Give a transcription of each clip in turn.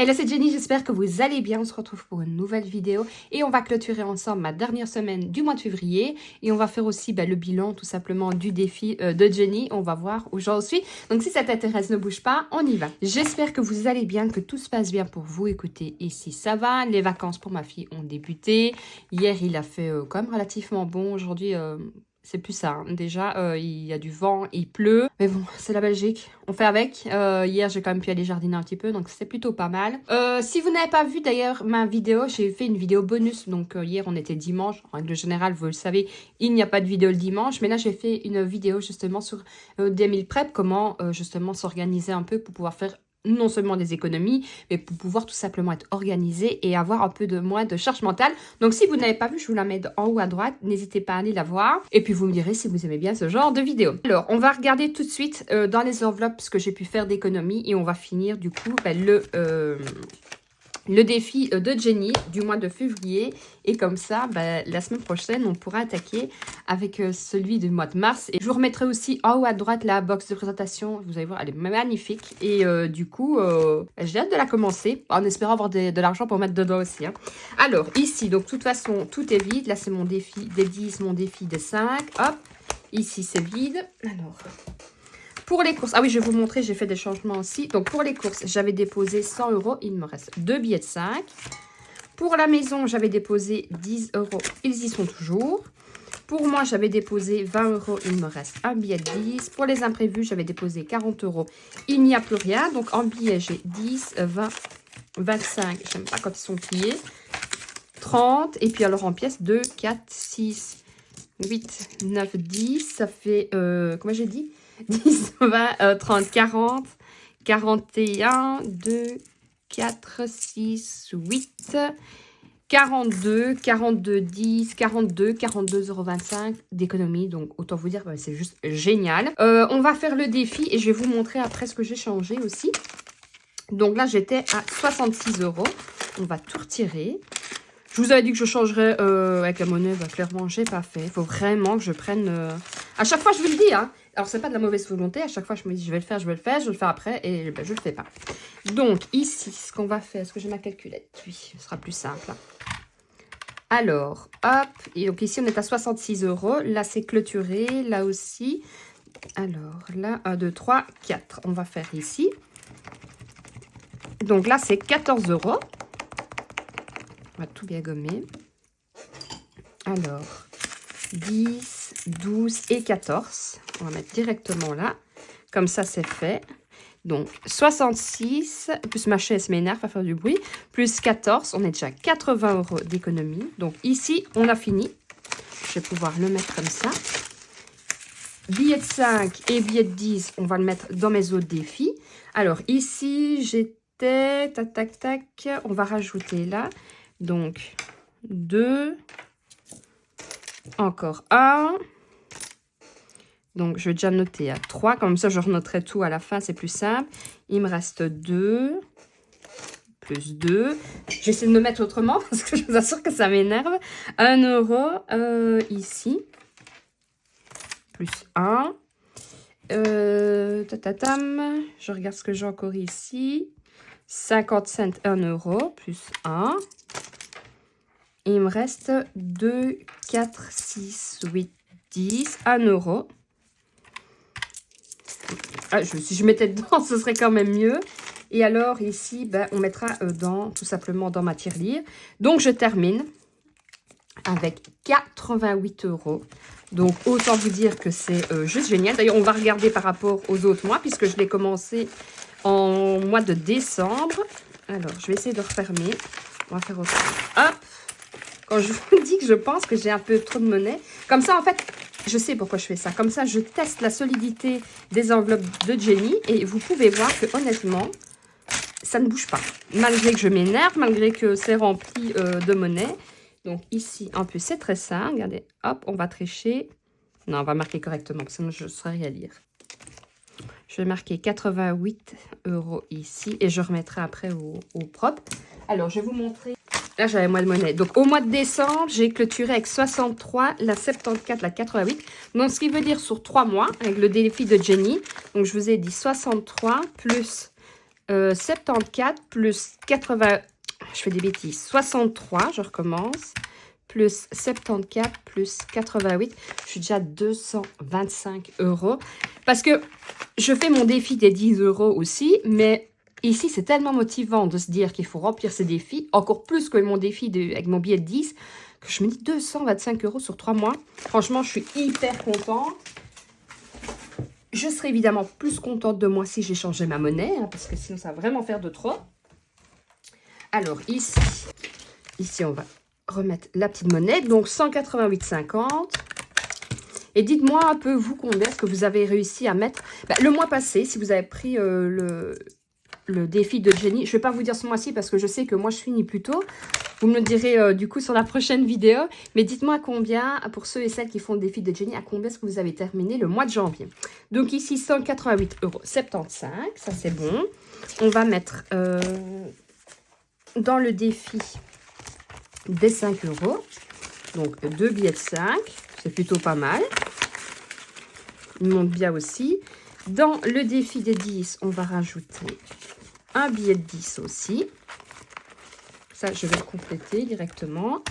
Hello, c'est Jenny, j'espère que vous allez bien. On se retrouve pour une nouvelle vidéo et on va clôturer ensemble ma dernière semaine du mois de février et on va faire aussi le bilan tout simplement du défi de Jenny. On va voir où j'en suis. Donc si ça t'intéresse, ne bouge pas, on y va. J'espère que vous allez bien, que tout se passe bien pour vous. Écoutez, ici ça va. Les vacances pour ma fille ont débuté. Hier, il a fait quand même relativement bon. Aujourd'hui, c'est plus ça. Hein. Déjà, il y a du vent, il pleut. Mais bon, c'est la Belgique. On fait avec. Hier, j'ai quand même pu aller jardiner un petit peu. Donc, c'est plutôt pas mal. Si vous n'avez pas vu d'ailleurs ma vidéo, j'ai fait une vidéo bonus. Donc, hier, on était dimanche. En règle générale, vous le savez, il n'y a pas de vidéo le dimanche. Mais là, j'ai fait une vidéo justement sur des meal prep. Comment justement s'organiser un peu pour pouvoir faire non seulement des économies, mais pour pouvoir tout simplement être organisé et avoir un peu de moins de charge mentale. Donc, si vous n'avez pas vu, je vous la mets en haut à droite. N'hésitez pas à aller la voir. Et puis, vous me direz si vous aimez bien ce genre de vidéo. Alors, on va regarder tout de suite dans les enveloppes ce que j'ai pu faire d'économies. Et on va finir, du coup, le défi de Jenny du mois de février. Et comme ça, la semaine prochaine, on pourra attaquer avec celui du mois de mars. Et je vous remettrai aussi en haut à droite la box de présentation. Vous allez voir, elle est magnifique. Et du coup, j'ai hâte de la commencer en espérant avoir de l'argent pour mettre dedans aussi. Hein. Alors, ici, donc de toute façon, tout est vide. Là, c'est mon défi des 10, mon défi des 5. Hop, ici, c'est vide. Alors... Pour les courses, ah oui, je vais vous montrer, j'ai fait des changements aussi. Donc, pour les courses, j'avais déposé 100 €. Il me reste 2 billets de 5. Pour la maison, j'avais déposé 10 €. Ils y sont toujours. Pour moi, j'avais déposé 20 €. Il me reste un billet de 10. Pour les imprévus, j'avais déposé 40 €. Il n'y a plus rien. Donc, en billets, j'ai 10, 20, 25. Je n'aime pas quand ils sont pliés. 30. Et puis, alors, en pièces, 2, 4, 6, 8, 9, 10. Ça fait, comment j'ai dit 10, 20, 30, 40, 41, 2, 4, 6, 8, 42, 42, 10, 42, 42,25 € d'économie. Donc, autant vous dire, c'est juste génial. On va faire le défi et je vais vous montrer après ce que j'ai changé aussi. Donc là, j'étais à 66 €. On va tout retirer. Je vous avais dit que je changerais avec la monnaie. Clairement, je n'ai pas fait. Il faut vraiment que je prenne... À chaque fois, je vous le dis, hein. Alors, c'est pas de la mauvaise volonté. À chaque fois, je me dis, je vais le faire, je vais le faire. Je vais le faire après et je le fais pas. Donc, ici, ce qu'on va faire, est-ce que j'ai ma calculette? Oui, ce sera plus simple. Alors, hop. Et donc, ici, on est à 66 €. Là, c'est clôturé. Là aussi. Alors, là, 1, 2, 3, 4. On va faire ici. Donc, là, c'est 14 €. On va tout bien gommer. Alors, 10, 12 et 14. On va mettre directement là. Comme ça, c'est fait. Donc, 66, plus ma chaise m'énerve à faire du bruit, plus 14, on est déjà à 80 € d'économie. Donc, ici, on a fini. Je vais pouvoir le mettre comme ça. Billet de 5 et billet de 10, on va le mettre dans mes autres défis. Alors, ici, j'étais... Tac, tac, tac. On va rajouter là. Donc, 2. Encore 1. Donc, je vais déjà noter à 3. Comme ça, je renoterai tout à la fin. C'est plus simple. Il me reste 2. Plus 2. J'essaie de me mettre autrement parce que je vous assure que ça m'énerve. 1 € ici. Plus 1. Tatatam. Je regarde ce que j'ai encore ici. 50 cents, 1 €. Plus 1. Et il me reste 2, 4, 6, 8, 10, 1 €. Ah, si je mettais dedans, ce serait quand même mieux. Et alors, ici, on mettra tout simplement dans ma tirelire. Donc, je termine avec 88 €. Donc, autant vous dire que c'est juste génial. D'ailleurs, on va regarder par rapport aux autres mois, puisque je l'ai commencé en mois de décembre. Alors, je vais essayer de refermer. On va faire autre chose. Hop! Quand je vous dis que je pense que j'ai un peu trop de monnaie. Comme ça, en fait, je sais pourquoi je fais ça. Comme ça, je teste la solidité des enveloppes de Jenny. Et vous pouvez voir que honnêtement, ça ne bouge pas. Malgré que je m'énerve, malgré que c'est rempli de monnaie. Donc ici, en plus, c'est très simple. Regardez, hop, on va tricher. Non, on va marquer correctement, sinon je ne saurais rien lire. Je vais marquer 88 € ici. Et je remettrai après au propre. Alors, je vais vous montrer. Là, j'avais moins de monnaie. Donc, au mois de décembre, j'ai clôturé avec 63, la 74, la 88. Donc, ce qui veut dire sur 3 mois, avec le défi de Jenny. Donc, je vous ai dit 63 plus 74 plus 80, je fais des bêtises, 63, je recommence, plus 74 plus 88, je suis déjà à 225 €. Parce que je fais mon défi des 10 € aussi, mais ici, c'est tellement motivant de se dire qu'il faut remplir ces défis, encore plus que mon défi avec mon billet de 10, que je me dis 225 € sur 3 mois. Franchement, je suis hyper contente. Je serais évidemment plus contente de moi si j'ai changé ma monnaie, hein, parce que sinon, ça va vraiment faire de trop. Alors, ici, on va remettre la petite monnaie. Donc, 188,50. Et dites-moi un peu, vous, combien est-ce que vous avez réussi à mettre. Le mois passé, si vous avez pris le défi de Jenny. Je ne vais pas vous dire ce mois-ci parce que je sais que moi, je finis plus tôt. Vous me le direz du coup sur la prochaine vidéo. Mais dites-moi combien, pour ceux et celles qui font le défi de Jenny, à combien est-ce que vous avez terminé le mois de janvier. Donc ici, 188,75 €. Ça, c'est bon. On va mettre dans le défi des 5 €. Donc 2 billets de 5. C'est plutôt pas mal. Il monte bien aussi. Dans le défi des 10, on va rajouter un billet de 10 aussi. Ça, je vais le compléter directement.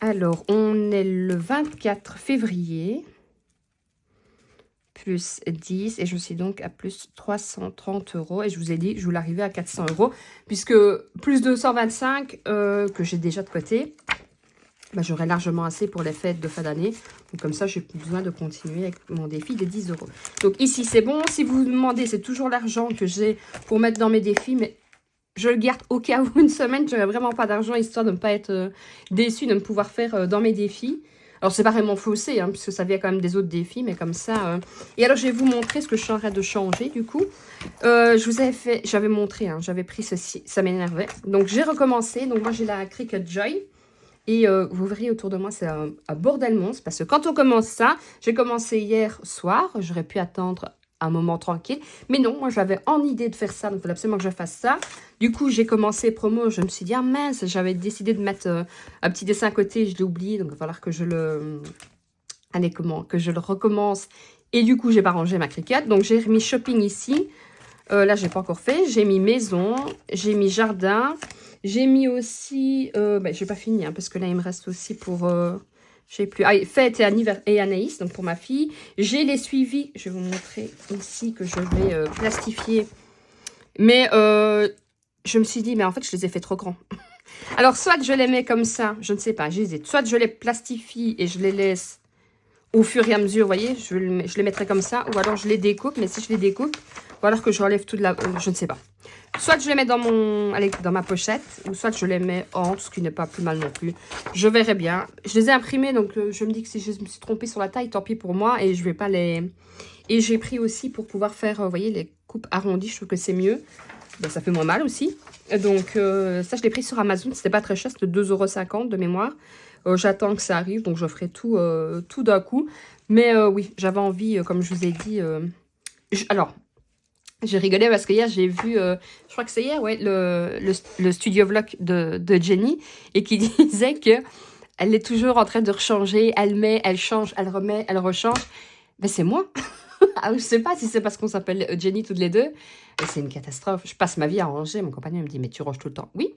Alors, on est le 24 février. Plus 10. Et je suis donc à plus 330 €. Et je vous ai dit, je voulais arriver à 400 €. Puisque plus 225 que j'ai déjà de côté. J'aurai largement assez pour les fêtes de fin d'année. Donc comme ça, j'ai plus besoin de continuer avec mon défi des 10 €. Donc ici, c'est bon. Si vous vous demandez, c'est toujours l'argent que j'ai pour mettre dans mes défis. Mais je le garde au cas où une semaine, j'aurai vraiment pas d'argent, histoire de ne pas être déçue de ne pouvoir faire dans mes défis. Alors, c'est pas vraiment faussé, hein, puisque ça vient quand même des autres défis, mais comme ça... Et alors, je vais vous montrer ce que je suis en train de changer, du coup. Je vous avais fait... J'avais montré, hein, j'avais pris ceci, ça m'énervait. Donc, j'ai recommencé. Donc, moi, j'ai la Cricut Joy. Et vous verrez autour de moi, c'est un bordel monstre. Parce que quand on commence ça, j'ai commencé hier soir. J'aurais pu attendre un moment tranquille. Mais non, moi, j'avais en idée de faire ça. Donc, il fallait absolument que je fasse ça. Du coup, j'ai commencé promo. Je me suis dit, ah mince, j'avais décidé de mettre un petit dessin à côté. Je l'ai oublié. Donc, il va falloir que je le... Allez, que je le recommence. Et du coup, j'ai pas rangé ma Cricut. Donc, j'ai remis shopping ici. Là, j'ai pas encore fait. J'ai mis maison. J'ai mis jardin. J'ai mis aussi... j'ai pas fini, hein, parce que là, il me reste aussi pour... je sais plus. Ah, fête et Anaïs, donc pour ma fille. J'ai les suivis. Je vais vous montrer ici que je vais plastifier. Mais je me suis dit, mais en fait, je les ai fait trop grands. Alors, soit je les mets comme ça, je ne sais pas, j'hésite. Soit je les plastifie et je les laisse au fur et à mesure, vous voyez. Je les mettrai comme ça, ou alors je les découpe. Mais si je les découpe, ou alors que je relève tout de la... je ne sais pas. Soit je les mets dans ma pochette, ou soit je les mets en, ce qui n'est pas plus mal non plus. Je verrai bien. Je les ai imprimés, donc je me dis que si je me suis trompée sur la taille, tant pis pour moi. Et je vais pas les... Et j'ai pris aussi pour pouvoir faire, vous voyez, les coupes arrondies. Je trouve que c'est mieux. Ça fait moins mal aussi. Donc ça, je l'ai pris sur Amazon. C'était pas très cher, c'était 2,50 € de mémoire. J'attends que ça arrive, donc je ferai tout d'un coup. Mais oui, j'avais envie, comme je vous ai dit... alors... J'ai rigolé parce que hier, j'ai vu, je crois que c'est hier, ouais, le studio vlog de Jenny, et qui disait que elle est toujours en train de rechanger, elle met, elle change, elle remet, elle rechange. Ben, c'est moi. Je ne sais pas si c'est parce qu'on s'appelle Jenny toutes les deux. C'est une catastrophe. Je passe ma vie à ranger. Mon compagnon me dit, mais tu ranges tout le temps. Oui,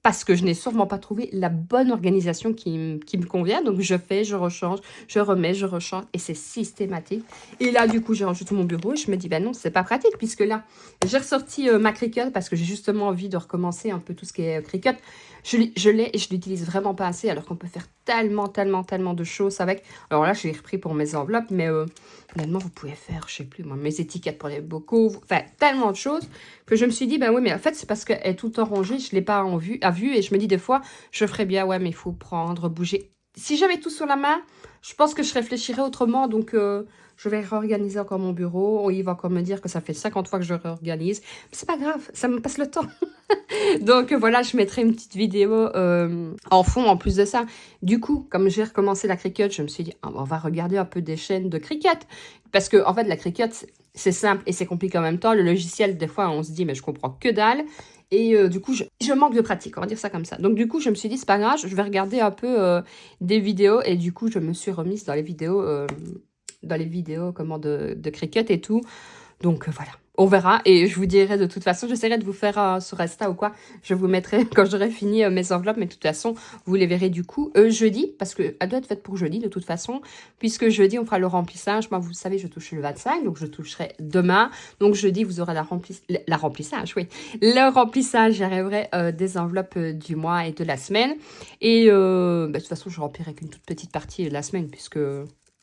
parce que je n'ai sûrement pas trouvé la bonne organisation qui me convient. Donc, je fais, je rechange, je remets, je rechange. Et c'est systématique. Et là, du coup, j'ai rangé tout mon bureau. Et je me dis, ben non, c'est pas pratique. Puisque là, j'ai ressorti ma Cricut parce que j'ai justement envie de recommencer un peu tout ce qui est Cricut. Je l'ai et je l'utilise vraiment pas assez. Alors qu'on peut faire tellement de choses avec. Alors là, je l'ai repris pour mes enveloppes. Mais finalement, vous pouvez faire, je sais plus, moi, mes étiquettes pour les bocaux. Enfin, tellement de choses que je me suis dit, ben oui, mais en fait, c'est parce qu'elle est tout le temps rangée, je ne l'ai pas à vue, et je me dis des fois, je ferais bien, ouais, mais il faut prendre, bouger. Si j'avais tout sur la main, je pense que je réfléchirais autrement, donc je vais réorganiser encore mon bureau. Il va encore me dire que ça fait 50 fois que je réorganise. Mais c'est pas grave, ça me passe le temps. Donc voilà, je mettrai une petite vidéo en fond en plus de ça. Du coup, comme j'ai recommencé la Cricut, je me suis dit, on va regarder un peu des chaînes de Cricut. Parce que en fait, la Cricut, c'est simple et c'est compliqué en même temps. Le logiciel, des fois, on se dit, mais je comprends que dalle. Et du coup, je manque de pratique, on va dire ça comme ça. Donc du coup, je me suis dit, c'est pas grave, je vais regarder un peu des vidéos. Et du coup, je me suis remise dans les vidéos, comment de Cricut et tout. Donc voilà, on verra et je vous dirai de toute façon, j'essaierai de vous faire sur Insta ou quoi, je vous mettrai quand j'aurai fini mes enveloppes, mais de toute façon, vous les verrez du coup jeudi, parce qu'elle doit être faite pour jeudi de toute façon, puisque jeudi on fera le remplissage. Moi vous savez, je touche le 25, donc je toucherai demain, donc jeudi vous aurez la remplissage, oui, le remplissage, j'arriverai des enveloppes du mois et de la semaine, et de toute façon je remplirai qu'une toute petite partie de la semaine, puisque...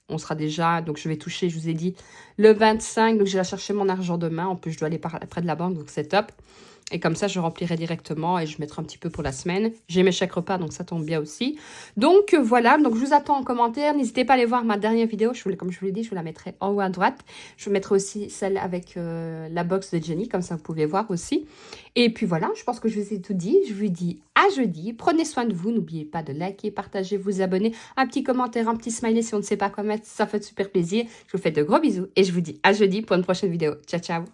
on sera déjà, donc je vais toucher, je vous ai dit, le 25. Donc, je vais chercher mon argent demain. En plus, je dois aller près de la banque, donc c'est top. Et comme ça, je remplirai directement et je mettrai un petit peu pour la semaine. J'ai mes chèques repas, donc ça tombe bien aussi. Donc, voilà. Donc, je vous attends en commentaire. N'hésitez pas à aller voir ma dernière vidéo. Comme je vous l'ai dit, je vous la mettrai en haut à droite. Je vous mettrai aussi celle avec la box de Jenny. Comme ça, vous pouvez voir aussi. Et puis, voilà. Je pense que je vous ai tout dit. Je vous dis à jeudi. Prenez soin de vous. N'oubliez pas de liker, partager, vous abonner. Un petit commentaire, un petit smiley si on ne sait pas quoi mettre. Ça fait super plaisir. Je vous fais de gros bisous. Et je vous dis à jeudi pour une prochaine vidéo. Ciao, ciao.